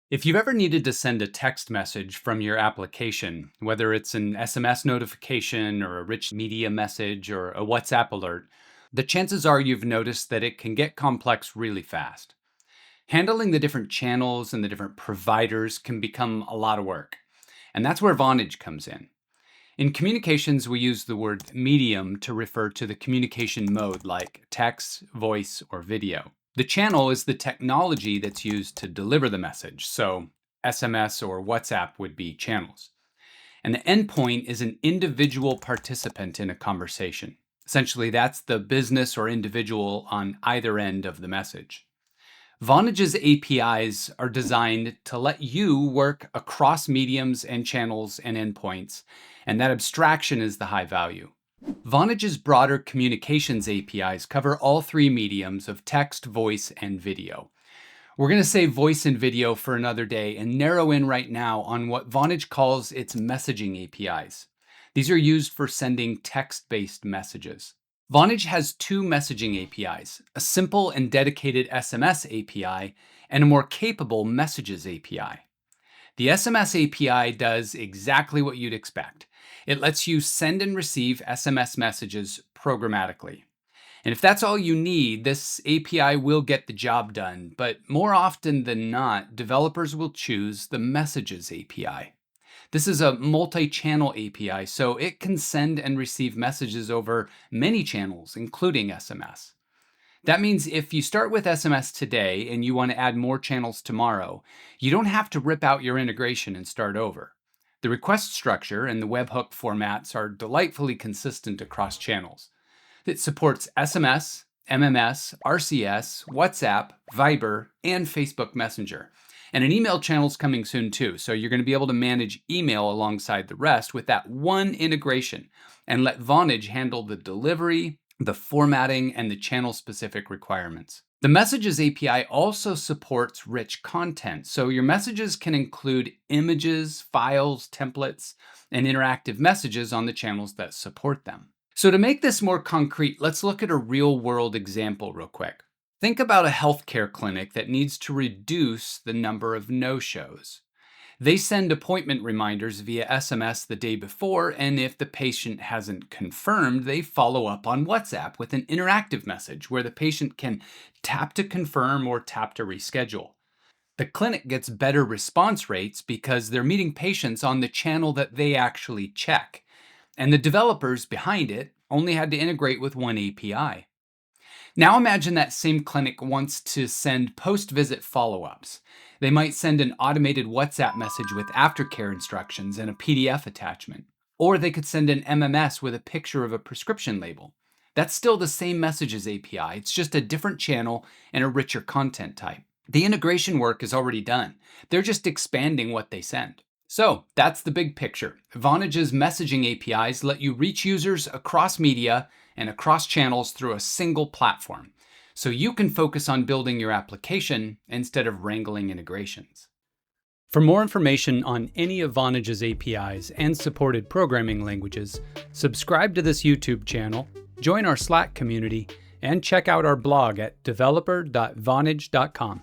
If you've ever needed to send a text message from your application, whether it's an SMS notification or a rich media message or a WhatsApp alert, the chances are you've noticed that it can get complex really fast. Handling the different channels and the different providers can become a lot of work. And that's where Vonage comes in. In communications, we use the word medium to refer to the communication mode like text, voice, or video. The channel is the technology that's used to deliver the message, so SMS or WhatsApp would be channels. And the endpoint is an individual participant in a conversation. Essentially, that's the business or individual on either end of the message. Vonage's APIs are designed to let you work across mediums and channels and endpoints, and that abstraction is the high value. Vonage's broader communications APIs cover all three mediums of text, voice, and video. We're going to save voice and video for another day and narrow in right now on what Vonage calls its messaging APIs. These are used for sending text-based messages. Vonage has two messaging APIs, a simple and dedicated SMS API and a more capable messages API. The SMS API does exactly what you'd expect. It lets you send and receive SMS messages programmatically. And if that's all you need, this API will get the job done, but more often than not, developers will choose the messages API. This is a multi-channel API, so it can send and receive messages over many channels, including SMS. That means if you start with SMS today and you want to add more channels tomorrow, you don't have to rip out your integration and start over. The request structure and the webhook formats are delightfully consistent across channels. It supports SMS, MMS, RCS, WhatsApp, Viber, and Facebook Messenger. And an email channel is coming soon too, so you're going to be able to manage email alongside the rest with that one integration and let Vonage handle the delivery, the formatting, and the channel-specific requirements. The Messages API also supports rich content, so your messages can include images, files, templates, and interactive messages on the channels that support them. So to make this more concrete, let's look at a real-world example real quick. Think about a healthcare clinic that needs to reduce the number of no-shows. They send appointment reminders via SMS the day before, and if the patient hasn't confirmed, they follow up on WhatsApp with an interactive message where the patient can tap to confirm or tap to reschedule. The clinic gets better response rates because they're meeting patients on the channel that they actually check, and the developers behind it only had to integrate with one API. Now imagine that same clinic wants to send post-visit follow-ups. They might send an automated WhatsApp message with aftercare instructions and a PDF attachment. Or they could send an MMS with a picture of a prescription label. That's still the same Messages API, it's just a different channel and a richer content type. The integration work is already done. They're just expanding what they send. So that's the big picture. Vonage's messaging APIs let you reach users across media and across channels through a single platform, so you can focus on building your application instead of wrangling integrations. For more information on any of Vonage's APIs and supported programming languages, subscribe to this YouTube channel, join our Slack community, and check out our blog at developer.vonage.com.